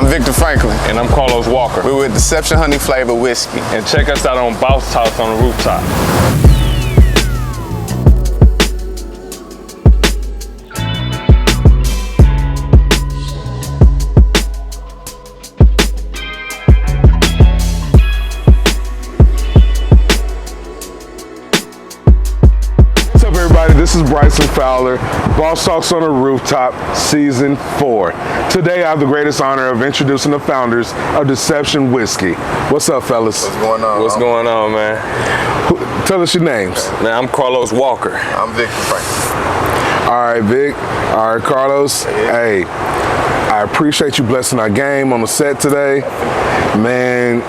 I'm Victor Franklin. And I'm Carlos Walker. We're with Deception Honey Flavor Whiskey. And check us out on Boss Talks on the Rooftop. This is Bryson Fowler, Boss Talks on the Rooftop, Season 4. Today I have the greatest honor of introducing the founders of Deception Whiskey. What's up, fellas? What's going on? What's going on, man? Tell us your names. Man, I'm Carlos Walker. I'm Victor Franklin. All right, Vic. All right, Carlos. Hey, I appreciate you blessing our game on the set today. Man,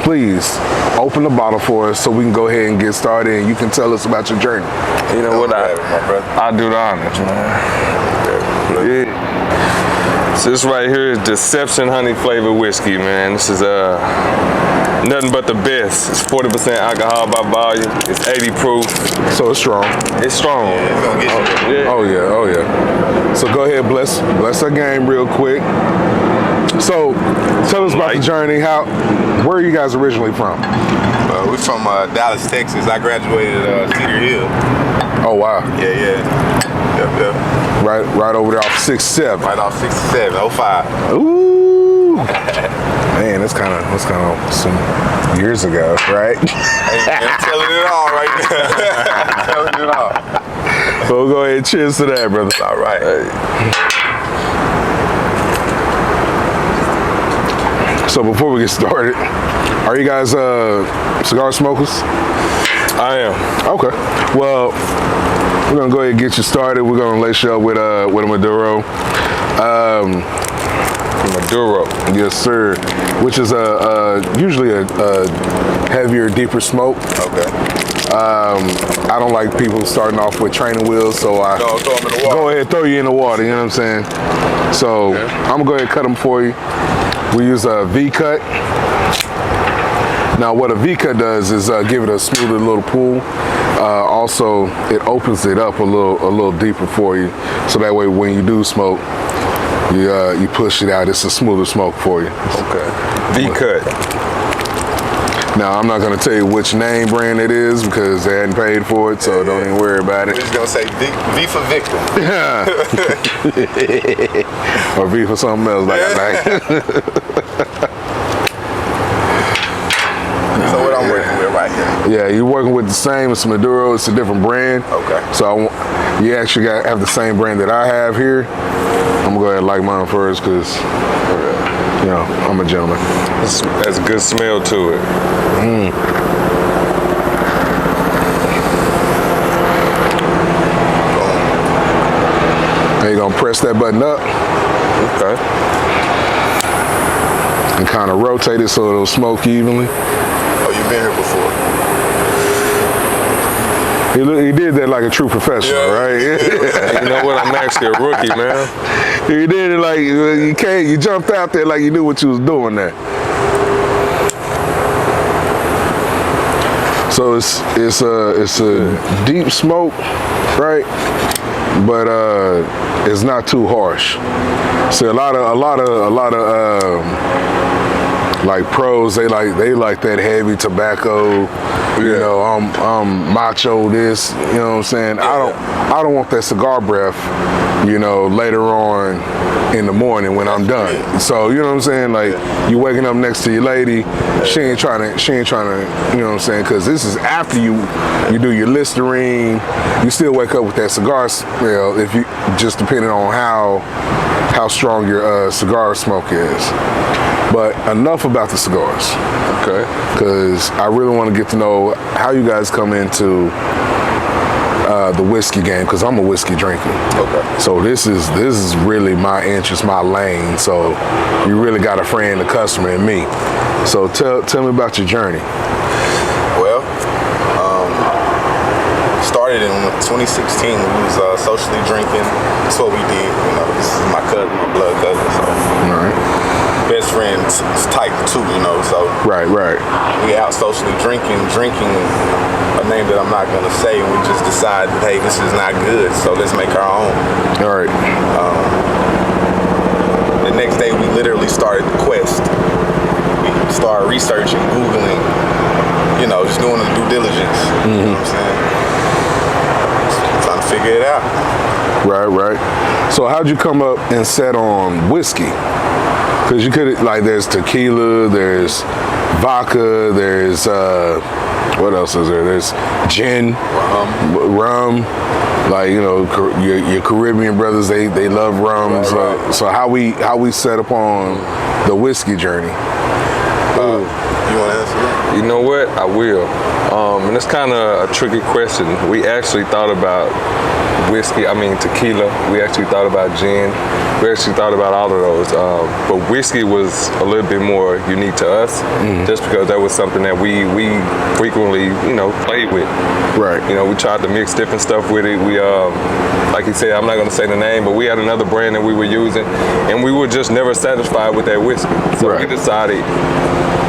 please open the bottle for us so we can go ahead and get started and you can tell us about your journey. You know what, I do the honors, man. Yeah. So this right here is Deception Honey Flavor Whiskey, man. This is nothing but the best. It's 40% alcohol by volume. It's 80 proof. So it's strong. It's strong. Yeah, it's gonna get you. Yeah. Oh yeah, oh yeah. So go ahead, bless our game real quick. So tell us about the journey. Where are you guys originally from? We're from Dallas, Texas. I graduated Cedar Hill. Oh wow. Yeah. Yep. Right over there off 67. Right off 67, 05. Ooh. Man, that's kind of some years ago, right? Hey, I'm telling it all right now. I'm telling it all. So we'll go ahead and cheers to that, brother. All right. Hey. So before we get started, are you guys cigar smokers? I am. Okay. Well, we're gonna go ahead and get you started. We're gonna lace you up with a Maduro. Maduro. Yes, sir. Which is usually a heavier, deeper smoke. Okay. I don't like people starting off with training wheels, so I throw them in the water. Go ahead, throw you in the water. You know what I'm saying? So I'm gonna go ahead and cut them for you. We use a V-cut. Now what a V-cut does is give it a smoother little pool. Also, it opens it up a little deeper for you. So that way when you do smoke, you push it out. It's a smoother smoke for you. Okay. V-cut. Now I'm not gonna tell you which name brand it is because they hadn't paid for it, so don't even worry about it. We're just gonna say V for Victor. Or V for something else like that. So what I'm working with right here. Yeah, you're working with the same. It's Maduro. It's a different brand. Okay. So you actually got to have the same brand that I have here. I'm gonna go ahead and like mine first because you know I'm a gentleman. That's a good smell to it. Now you're gonna press that button up. Okay. And kind of rotate it so it'll smoke evenly. Oh, you've been here before. He did that like a true professional, right? You know what? I'm actually a rookie, man. You did it like you jumped out there like you knew what you was doing there. So it's a deep smoke, right? But it's not too harsh. See, a lot of like pros, they like that heavy tobacco. You know, I'm macho this. You know what I'm saying? I don't want that cigar breath. You know, later on in the morning when I'm done. So you know what I'm saying? Like you waking up next to your lady, she ain't trying to. You know what I'm saying? Because this is after you do your Listerine. You still wake up with that cigar smell. If you just depending on how strong your cigar smoke is. But enough about the cigars, okay? Because I really want to get to know how you guys come into the whiskey game, because I'm a whiskey drinker. Okay. So this is really my interest, my lane. So you really got a friend, a customer in me. So tell me about your journey. Well, started in 2016. We was socially drinking. That's what we did. You know, this is my cousin, my blood cousin. So. All right. Best friends type too, you know, so right. We out socially drinking a name that I'm not gonna say, and we just decided, hey, this is not good, so let's make our own. All right. The next day we literally started the quest. We started researching, Googling, you know, just doing the due diligence. You know what I'm saying? Just trying to figure it out. Right. So how'd you come up and set on whiskey? Because you could, like, there's tequila, there's vodka, there's, what else is there? There's gin, rum. Like, you know, your Caribbean brothers, they love rums. Right. So how we set up on the whiskey journey? You want to answer that? You know what? I will. And it's kind of a tricky question. We actually thought about tequila. We actually thought about gin. We actually thought about all of those. But whiskey was a little bit more unique to us, just because that was something that we frequently, you know, played with. Right. You know, we tried to mix different stuff with it. We, like you said, I'm not going to say the name, but we had another brand that we were using, and we were just never satisfied with that whiskey. So we decided,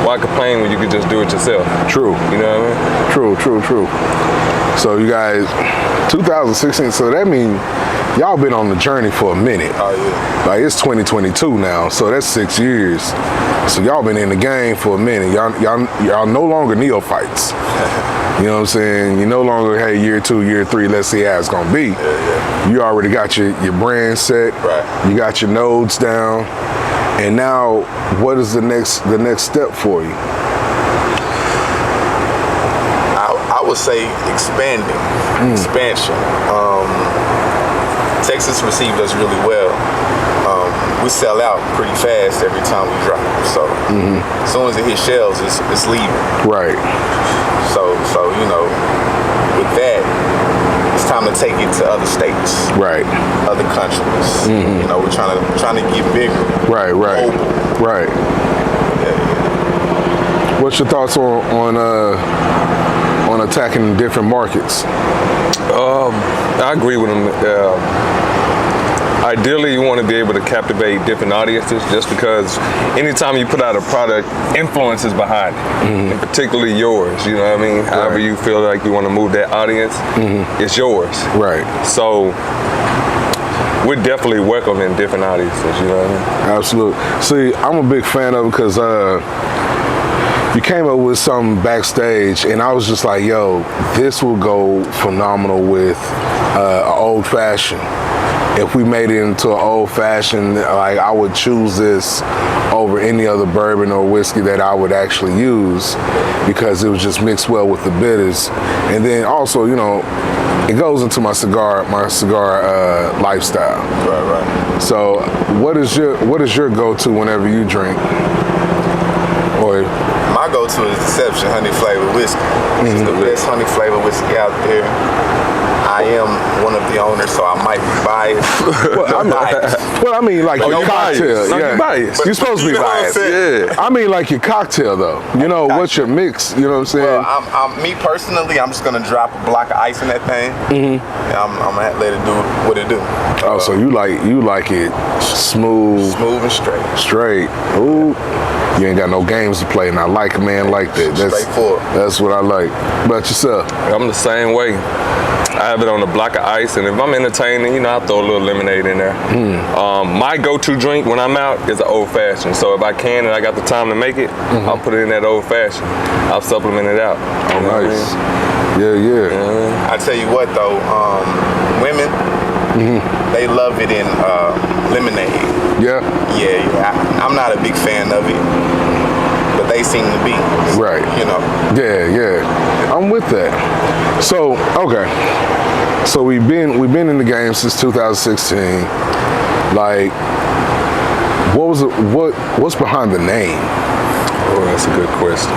why complain when you could just do it yourself? True. You know what I mean? True. So you guys, 2016, so that means y'all been on the journey for a minute. Oh, yeah. Like, it's 2022 now, so that's 6 years. So y'all been in the game for a minute. Y'all no longer neophytes. You know what I'm saying? You no longer, hey, year 2, year 3, let's see how it's gonna be. Yeah. You already got your brand set. Right. You got your nodes down. And now, what is the next step for you? I would say expansion. Texas received us really well. We sell out pretty fast every time we drop. So as soon as it hits shelves, it's leaving. Right. So you know, with that, it's time to take it to other states, Right. other countries. You know, we're trying to get bigger. Right. Global. Right. Yeah. What's your thoughts on attacking different markets? I agree with him. Ideally, you want to be able to captivate different audiences, just because anytime you put out a product, influence is behind it, and particularly yours. You know what I mean? However you feel like you want to move that audience, it's yours. Right. So we're definitely welcoming different audiences. You know what I mean? Absolutely. See, I'm a big fan of it because you came up with something backstage, and I was just like, yo, this will go phenomenal with an old fashioned. If we made it into an old fashioned, like, I would choose this over any other bourbon or whiskey that I would actually use, because it was just mixed well with the bitters. And then also, you know, it goes into my cigar lifestyle. Right. So what is your go-to whenever you drink? Or My go-to is Deception honey flavored whiskey. It's the best honey flavored whiskey out there. I am one of the owners, so I might be biased. Well, I mean, like your cocktail. Biased. Yeah, Biased. you're supposed to be You know what I'm biased. saying? Yeah. I mean, like your cocktail though. You know, what's your mix? You know what I'm saying? Well, I'm me personally, I'm just gonna drop a block of ice in that thing. And I'm gonna let it do what it do. Oh, so you like it smooth and straight. straight. Ooh. You ain't got no games to play, and I like a man like that. Straightforward. That's what I like. But yourself? I'm the same way. I have it on a block of ice, and if I'm entertaining, you know, I'll throw a little lemonade in there. My go-to drink when I'm out is an old fashioned. So if I can and I got the time to make it, I'll put it in that old fashioned. I'll supplement it out. You know what I mean? Yeah. I tell you what though, women, they love it in lemonade. Yeah. I'm not a big fan of it, but they seem to be. Right. You know. Yeah. I'm with that. So, okay. So we've been in the game since 2016. Like, what's behind the name? Oh, that's a good question.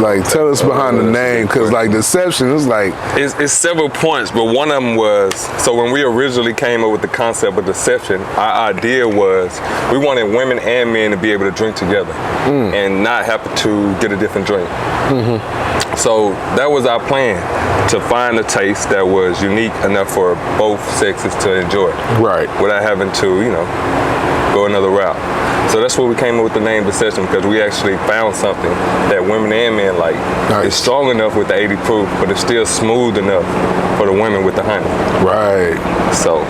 Like, tell us behind the name, because like Deception is like it's several points, but one of them was, so when we originally came up with the concept of Deception, our idea was we wanted women and men to be able to drink together and not have to get a different drink. So that was our plan, to find a taste that was unique enough for both sexes to enjoy, right, without having to, you know, go another route. So that's where we came up with the name Deception, because we actually found something that women and men like. Nice. It's strong enough with the 80 proof, but it's still smooth enough for the women with the honey. Right. So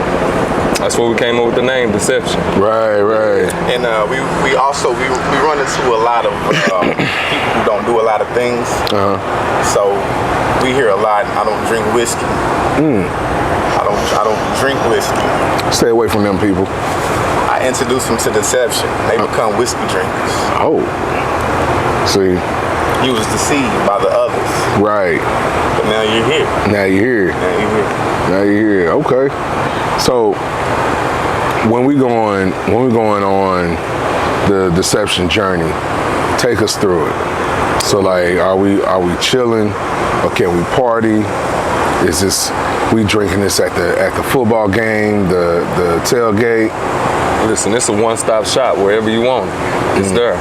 That's where we came up with the name, Deception. Right. And we also run into a lot of people who don't do a lot of things. So we hear a lot. I don't drink whiskey. I don't drink whiskey. Stay away from them people. I introduce them to Deception. They become whiskey drinkers. Oh. See. You was deceived by the others. Right. But now you're here. Now you're here. Okay. So when we going on the Deception journey, take us through it. So like, are we chilling, or can we party? Is this we drinking this at the football game, the tailgate? Listen, it's a one-stop shop. Wherever you want it, it's there.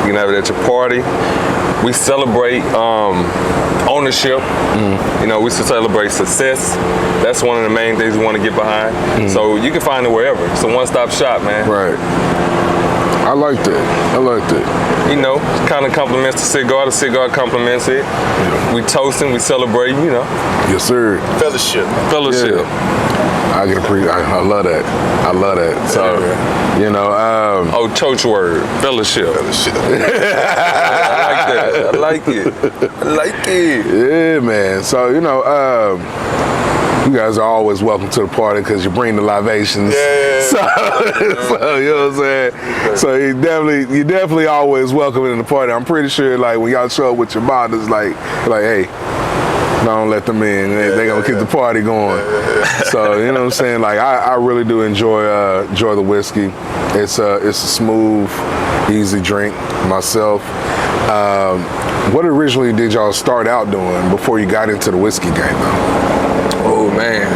You can have it at your party. We celebrate ownership. You know, we celebrate success. That's one of the main things we want to get behind. So you can find it wherever. It's a one-stop shop, man. Right. I like that. You know, kind of complements the cigar complements it. We toasting, we celebrating, you know. Yes, sir. Fellowship. Fellowship. I can appreciate. I love that. So, you know. Church word, fellowship. I like it. Yeah, man. So, you know, you guys are always welcome to the party because you bring the libations. Yeah. So you know what I'm saying? So you definitely always welcome in the party. I'm pretty sure like when y'all show up with your bottles, like hey, don't let them in. They gonna keep the party going. So you know what I'm saying? Like I really do enjoy the whiskey. It's a smooth, easy drink myself. What originally did y'all start out doing before you got into the whiskey game though? Oh man,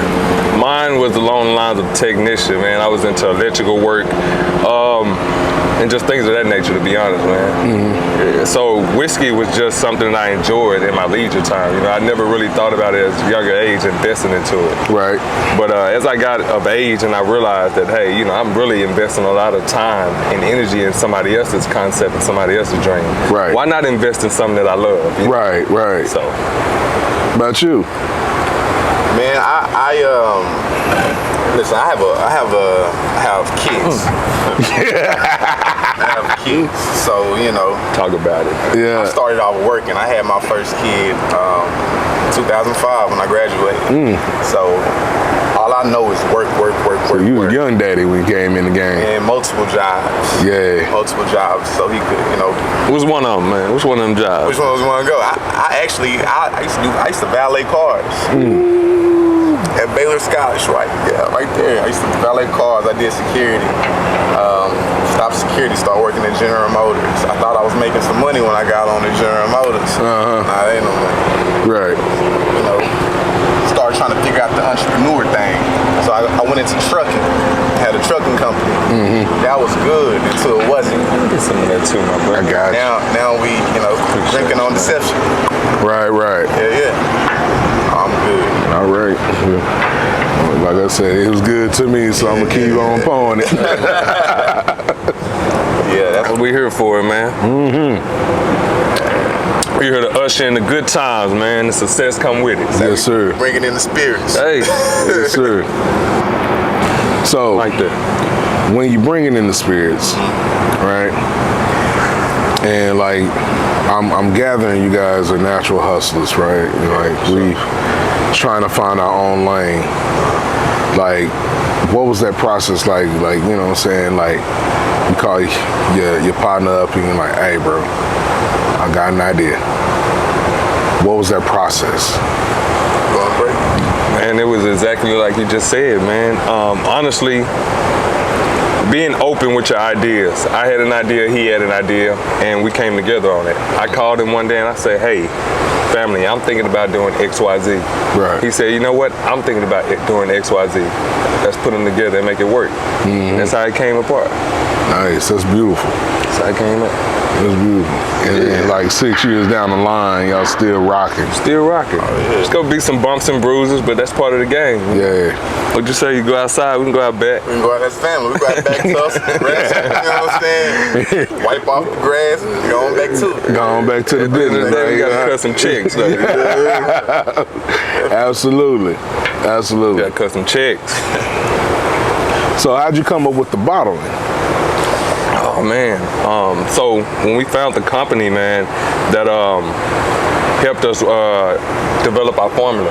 mine was along the lines of technician, man. I was into electrical work, and just things of that nature, to be honest, man. Yeah, so whiskey was just something that I enjoyed in my leisure time. You know, I never really thought about it as a younger age, investing into it. Right. But as I got of age and I realized that, hey, you know, I'm really investing a lot of time and energy in somebody else's concept and somebody else's dream. Right. Why not invest in something that I love? You know? Right. So. About you? Man, listen. I have kids. I have kids, so you know. Talk about it. Yeah. I started off working. I had my first kid 2005 when I graduated. So all I know is work. So you was a young daddy when you came in the game. And multiple jobs. Yeah. Multiple jobs, so he could, you know. What's one of them, man? Which one of them jobs? Which one was one to go? I used to valet cars. At Baylor Scottish, right there. I used to valet cars. I did security. Stopped security, started working at General Motors. I thought I was making some money when I got on at General Motors. Nah, that ain't no money. Right. You know, started trying to figure out the entrepreneur thing. So I went into trucking. Had a trucking company. That was good until it wasn't. Let me get some of that too, my brother. I got you. Now we, you know, drinking on Deception. Right. Yeah. I'm good. All right. Like I said, it was good to me, so I'm gonna keep on pouring it. Yeah, that's what we're here for, man. We're here to usher in the good times, man. The success come with it. Yes, sir. Bringing in the spirits. Hey. Yes, sir. So, Like that. when you bringing in the spirits, right? And like, I'm gathering you guys are natural hustlers, right? And like we trying to find our own lane. Like, what was that process like? Like, you know what I'm saying? Like, you call your partner up and you're like, hey, bro, I got an idea. What was that process? Man, it was exactly like you just said, man. Honestly, being open with your ideas. I had an idea, he had an idea, and we came together on it. I called him one day and I said, hey, family, I'm thinking about doing XYZ. Right. He said, you know what? I'm thinking about doing XYZ. Let's put them together and make it work. That's how it came apart. Nice, that's beautiful. That's how it came up. That's beautiful. And like 6 years down the line, y'all still rocking. Still rocking. There's gonna be some bumps and bruises, but that's part of the game. Yeah. What'd you say? You go outside, we can go out back. We can go out as family. We go out back to us, grass, you know what I'm saying? Wipe off the grass and go on back to it. Go on back to the business. Then we gotta cut some checks. Though. Absolutely. Gotta cut some checks. So how'd you come up with the bottling? Oh man, so when we found the company, man, that helped us develop our formula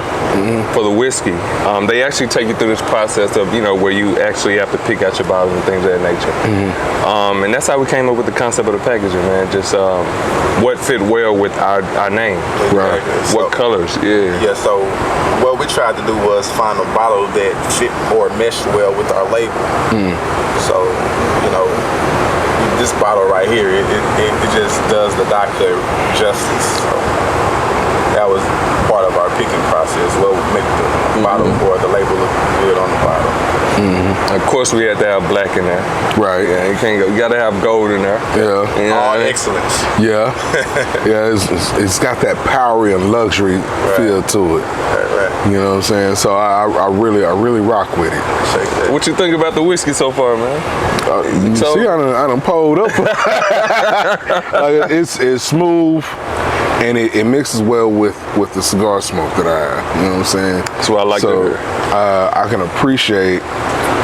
for the whiskey, they actually take you through this process of, where you actually have to pick out your bottles and things of that nature. And that's how we came up with the concept of the packaging, man. Just what fit well with our name. Right. What colors, Yeah, so what we tried to do was find a bottle that fit or meshed well with our label. So, this bottle right here, it just does the doctor justice. So that was part of our picking process. What would make the bottle or the label look good on the bottle. Of course, we had to have black in there. Right. Yeah, you gotta have gold in there. Yeah. All excellence. Yeah. Yeah, it's got that power and luxury feel to it. Right. You know what I'm saying? So I really rock with it. What you think about the whiskey so far, man? You see, I done pulled up. It's smooth, and it mixes well with the cigar smoke that I have. You know what I'm saying? That's what I like to hear. I can appreciate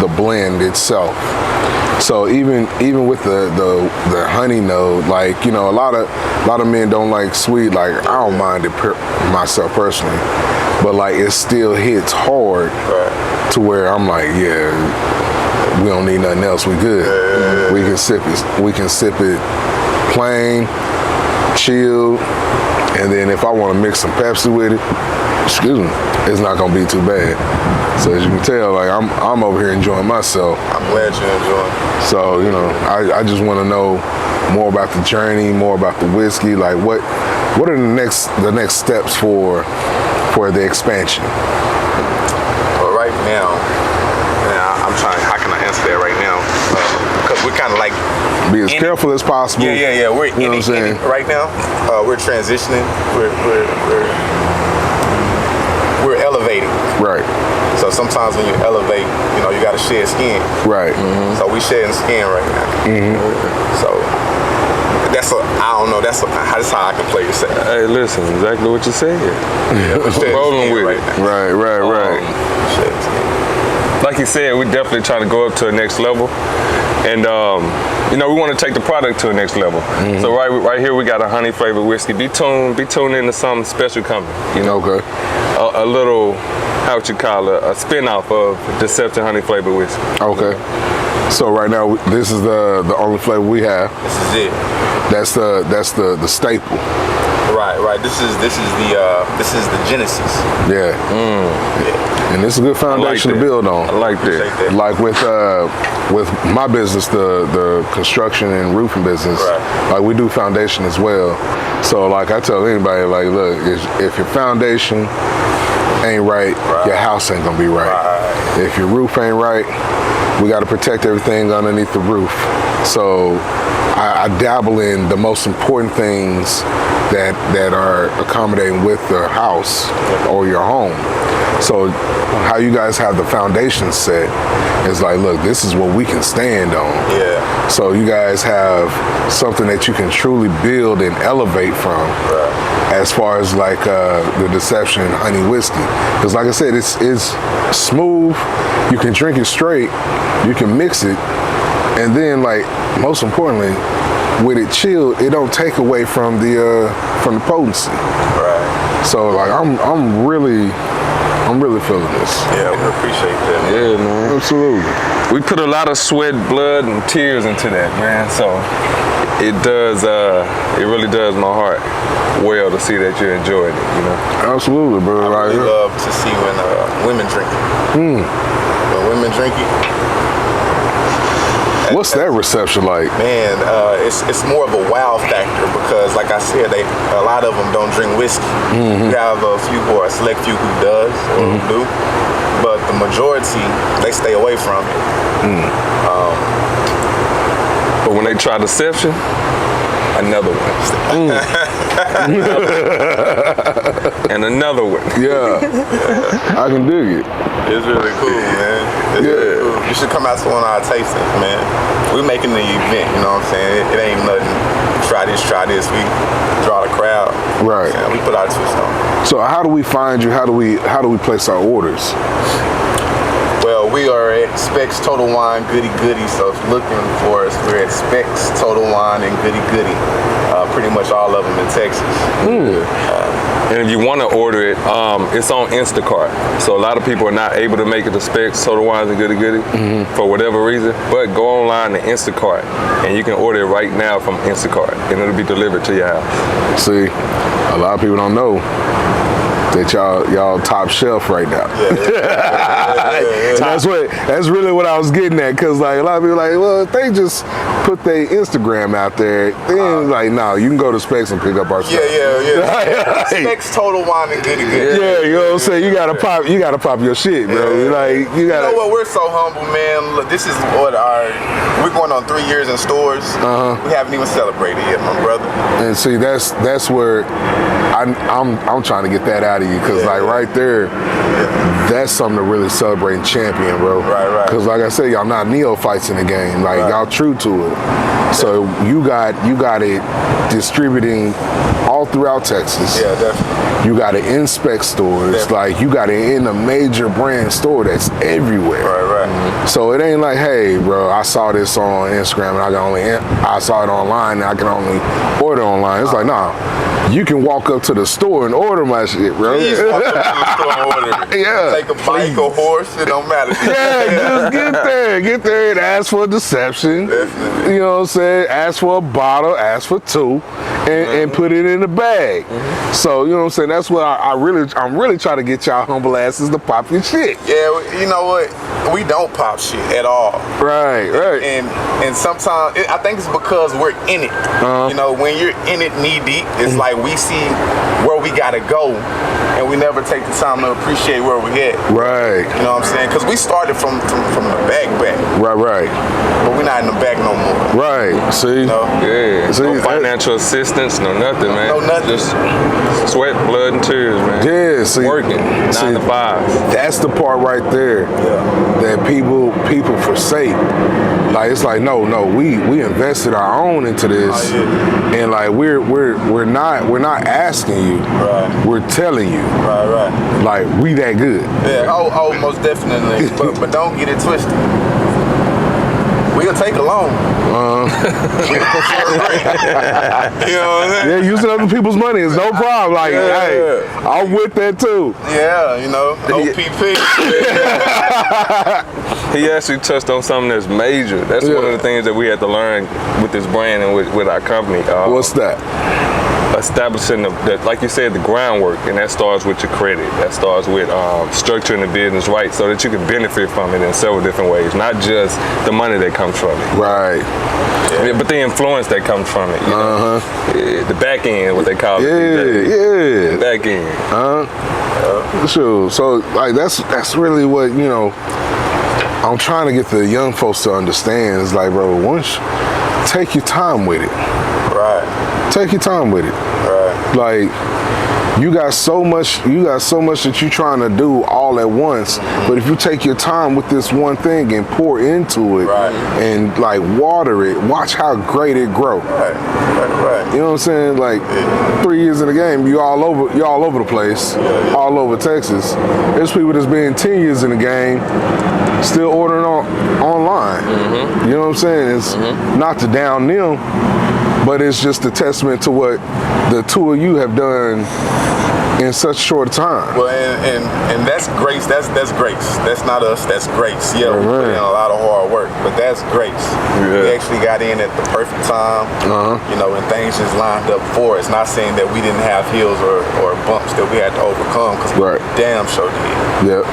the blend itself. So even with the honey note, like, a lot of men don't like sweet. Like, I don't mind it myself personally, but like it still hits hard to where I'm like, yeah, we don't need nothing else. We good. We can sip it. We can sip it plain, chilled, and then if I want to mix some Pepsi with it, it's not gonna be too bad. So as you can tell, like I'm over here enjoying myself. I'm glad you're enjoying. So I just want to know more about the journey, more about the whiskey. Like what are the next steps for the expansion? Well, right now, I'm trying. How can I answer that right now? Because we're kind of like be as careful as possible. Yeah. We're you know what I'm saying? Right now. We're transitioning. We're elevating. Right. So sometimes when you elevate, you got to shed skin. Right. So we shedding skin right now. So that's how I can play it. Hey, listen, exactly what you said. Yeah, rolling with it. Right. Shedding skin. Like you said, we're definitely trying to go up to the next level. And, we want to take the product to the next level. So right here, we got a honey flavored whiskey. Be tuned into something special coming. Okay. A little, how would you call it, a spin-off of Deception honey flavored whiskey. Okay. So right now, this is the only flavor we have. This is it. That's the staple. Right. This is the genesis. Yeah. And it's a good foundation to build on. I like that. Like with my business, the construction and roofing business, like we do foundation as well. So like I tell anybody, like, look, if your foundation ain't right, your house ain't gonna be right. If your roof ain't right, we got to protect everything underneath the roof. So I dabble in the most important things that are accommodating with the house or your home. So how you guys have the foundation set is like, look, this is what we can stand on. Yeah. So you guys have something that you can truly build and elevate from. As far as like the Deception honey whiskey, because like I said, it's smooth. You can drink it straight. You can mix it, and then like most importantly, with it chilled, it don't take away from the potency. Right. So like I'm really feeling this. Yeah, we appreciate that. Yeah, man. Absolutely. We put a lot of sweat, blood, and tears into that, man. So it really does my heart well to see that you're enjoying it, Absolutely, bro. I really love to see when women drink it. When women drink it. What's that reception like? Man, it's more of a wow factor because, like I said, a lot of them don't drink whiskey. We have a select few who does or who do, but the majority they stay away from it. But when they try Deception, another one. And another one. Yeah. I can dig it. It's really cool, man. It's really cool. You should come out to one of our tastings, man. We're making the event, you know what I'm saying? It ain't nothing. Try this. We draw the crowd. Right. We put our twist on. So how do we find you? How do we place our orders? Well, we are at Specs Total Wine Goody Goody. So if you're looking for us, we're at Specs Total Wine and Goody Goody. Pretty much all of them in Texas. And if you want to order it, it's on Instacart. So a lot of people are not able to make it to Specs, Total Wines, and Goody Goody for whatever reason. But go online to Instacart, and you can order it right now from Instacart, and it'll be delivered to your house. See, a lot of people don't know that y'all top shelf right now. That's really what I was getting at, because like a lot of people like, well, if they just put their Instagram out there, then like, no, you can go to Specs and pick up our stuff. Yeah. Specs Total Wine and Goody Goody. Yeah, you know what I'm saying? You gotta pop your shit, bro. Like you gotta. You know what? We're so humble, man. Look, this is what we're going on 3 years in stores. We haven't even celebrated yet, my brother. And see, that's where I'm trying to get that out of you, because like right there, that's something to really celebrate and champion, bro. Right. Because like I said, y'all not neophytes in the game. Like y'all true to it. So you got it distributing all throughout Texas. Yeah, definitely. You got it in spec stores. Definitely. Like you got it in a major brand store that's everywhere. Right. So it ain't like, hey, bro, I saw this on Instagram and I saw it online and I can only order online. It's like, nah, you can walk up to the store and order my shit, bro. Please walk up to the store and order it. Yeah. Take a bike or horse, it don't matter. Yeah, just get there and ask for a deception. Definitely. You know what I'm saying? Ask for a bottle, ask for two, and put it in the bag. So, you know what I'm saying? That's what I'm really trying to get y'all humble asses to pop your shit. Yeah, you know what? We don't pop shit at all. Right. And sometimes I think it's because we're in it. You know, when you're in it knee deep, it's like we see where we gotta go, and we never take the time to appreciate where we at. Right. You know what I'm saying? Because we started from the back. Right. But we're not in the back no more. Right. See? You know? Yeah. See, no financial assistance, no nothing, man. No nothing. Just sweat, blood, and tears, man. Yeah, see. Working 9 to 5. That's the part right there that people forsake. Like it's like no, we invested our own into this, and like we're not asking you, we're telling you, Right. like we that good. Yeah. Oh, most definitely. but don't get it twisted. We'll take a loan. We prefer rent. You know what I'm saying? Yeah, using other people's money is no problem. Like, hey, I'm with that too. Yeah, you know, OPP. He actually touched on something that's major. That's one of the things that we had to learn with this brand and with our company. What's that? Establishing like you said, the groundwork, and that starts with your credit. That starts with structuring the business right, so that you can benefit from it in several different ways, not just the money that comes from it. Right. Yeah, but the influence that comes from it. You know? Yeah, the back end, what they call it. Yeah. The back end. Sure. So like that's really what, you know, I'm trying to get the young folks to understand. Is like, bro, take your time with it. Right. Take your time with it. Right. Like you got so much that you're trying to do all at once. But if you take your time with this one thing and pour into it and like water it, watch how great it grow. Right. You know what I'm saying? Like 3 years in the game, you all over the place, all over Texas. There's people that's been 10 years in the game, still ordering online. You know what I'm saying? It's not to down them, but it's just a testament to what the two of you have done in such short time. Well, and that's grace. That's grace. That's not us. That's grace. Yeah, we put in a lot of hard work, but that's grace. We actually got in at the perfect time. You know, and things just lined up for us. Not saying that we didn't have hills or bumps that we had to overcome, because we damn sure did.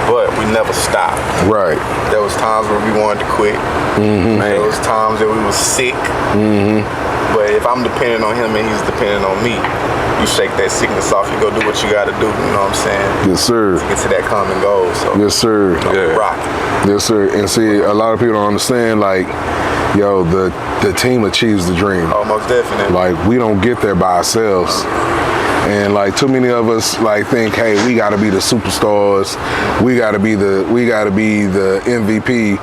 But we never stopped. Right. There was times where we wanted to quit. There was times that we was sick. But if I'm depending on him and he's depending on me, you shake that sickness off, you go do what you got to do, you know what I'm saying? Yes, sir. To get to that common goal. So, yes, sir. Rock. Yes, sir. And see, a lot of people don't understand, like, yo, the team achieves the dream. Oh, most definitely. Like, we don't get there by ourselves. And like too many of us like think, hey, we gotta be the superstars, we gotta be the MVP,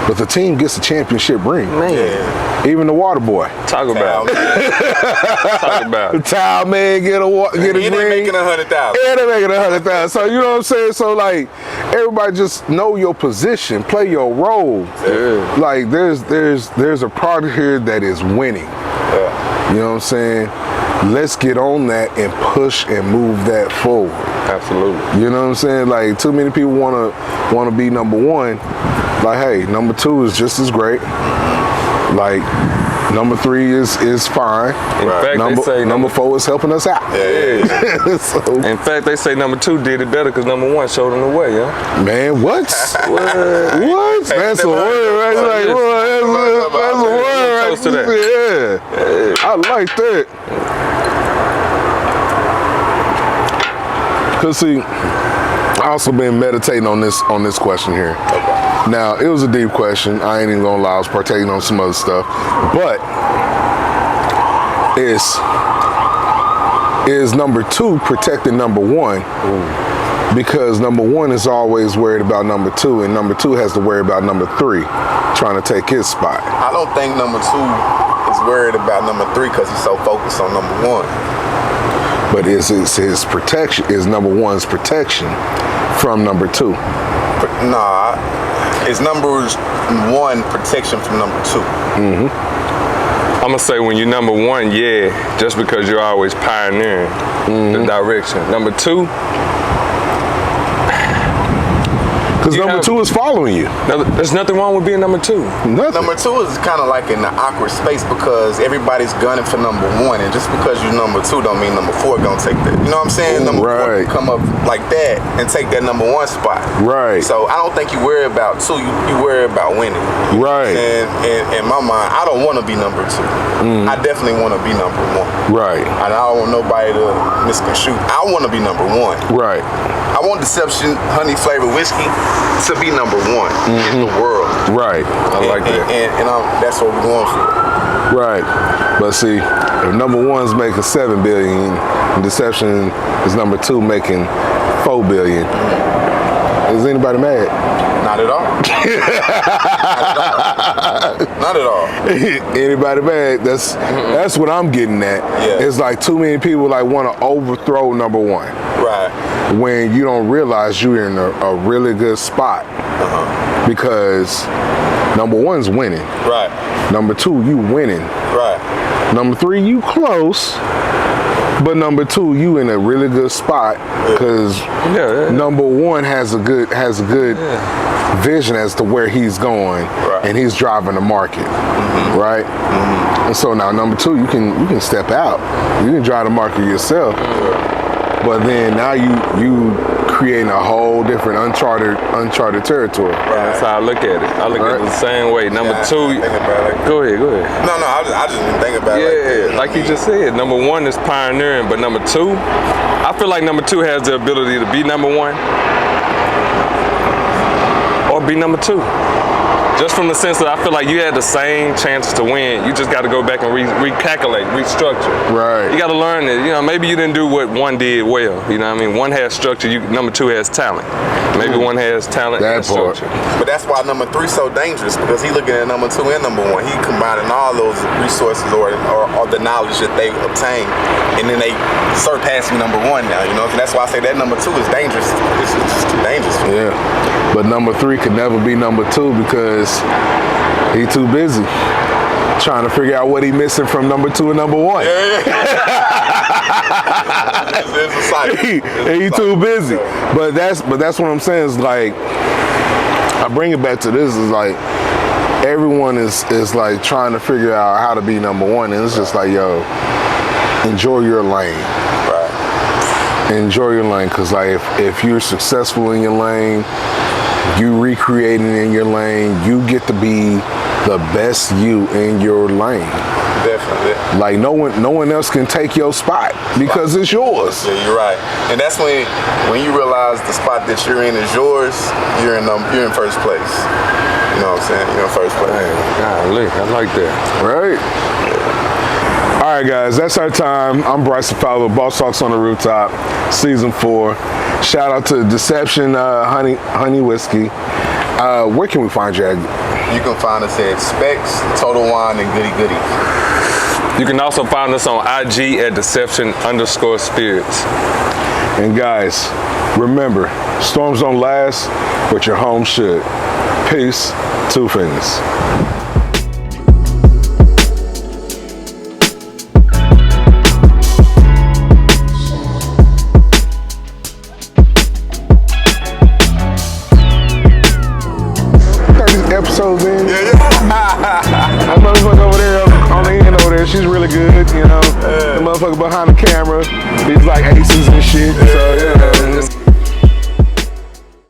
but the team gets a championship ring. Man. Even the water boy. Talk about it. Talk about it. The towel man get a ring. And they're making $100,000. And they're making $100,000. So you know what I'm saying? So like, everybody just know your position, play your role. Yeah. Like there's a product here that is winning. Yeah. You know what I'm saying? Let's get on that and push and move that forward. Absolutely. You know what I'm saying? Like too many people wanna be number one. Like, hey, number two is just as great. Like number three is fine. In fact, they say number four is helping us out. Yeah. So, in fact, they say number two did it better because number one showed them the way, yeah. man, what? What? That's a word, right? Like, that's a word, right? Close to that. Yeah. I like that. Cause see, I also been meditating on this question here. Now, it was a deep question. I ain't even gonna lie, I was partaking on some other stuff. But is number two protecting number one? Because number one is always worried about number two, and number two has to worry about number three, trying to take his spot. I don't think number two is worried about number three because he's so focused on number one. But is his protection, is number one's protection from number two? Nah, it's number one protection from number two. I'm gonna say when you're number one, yeah, just because you're always pioneering the direction. Number two, because number two is following you. there's nothing wrong with being number two. Nothing. Number two is kind of like in the awkward space because everybody's gunning for number one, and just because you're number two don't mean number four gonna take that. You know what I'm saying? Number four can come up like that and take that number one spot. Right. So I don't think you worry about two. You worry about winning. Right. And in my mind, I don't want to be number two. I definitely want to be number one. Right. And I don't want nobody to misconstrue. I want to be number one. Right. I want Deception honey flavored whiskey to be number one in the world. Right. I like that. And that's what we're going for. Right. But see, if number one's making 7 billion, and Deception is number two making 4 billion, is anybody mad? Not at all. Not at all. Anybody mad? That's what I'm getting at. Yeah. It's like too many people like want to overthrow number one. Right. When you don't realize you're in a really good spot. Because number one's winning. Right. Number two, you winning. Right. Number three, you close. But number two, you in a really good spot because number one has a good vision as to where he's going, and he's driving the market, right? And so now number two, you can step out, you can drive the market yourself, but then now you creating a whole different uncharted territory. That's how I look at it. I look at it the same way. Number two, go ahead. No, I just didn't think about it like you just said. Number one is pioneering, but number two, I feel like number two has the ability to be number one or be number two. Just from the sense that I feel like you had the same chances to win. You just got to go back and recalculate, restructure. Right. You got to learn that. Maybe you didn't do what one did well. You know what I mean? One has structure. Number two has talent. Maybe one has talent and structure. But that's why number three so dangerous because he looking at number two and number one. He combining all those resources or the knowledge that they obtain, and then they surpassing number one now. And that's why I say that number two is dangerous. It's just too dangerous. Yeah. But number three could never be number two because he too busy trying to figure out what he missing from number two and number one. He too busy. But that's what I'm saying is like, I bring it back to this is like everyone is like trying to figure out how to be number one, and it's just like, yo, enjoy your lane. Enjoy your lane, because like if you're successful in your lane, you recreating in your lane, you get to be the best you in your lane. Definitely. Like no one else can take your spot because it's yours. Yeah, you're right. And that's when you realize the spot that you're in is yours, you're in first place. You know what I'm saying? You're in first place. Golly, I like that. Right? All right, guys, that's our time. I'm Bryson Fowler, Boss Talks on the Rooftop, Season 4. Shout out to Deception Honey Whiskey. Where can we find you at? You can find us at Specs, Total Wine, and Goody Goody. You can also find us on IG at Deception_Spirits. And guys, Remember, storms don't last, but your home should. Peace, Two Fingers. Episodes in. That motherfucker over there on the end over there, she's really good, you know. The motherfucker behind the camera, he's like aces and shit. So, yeah.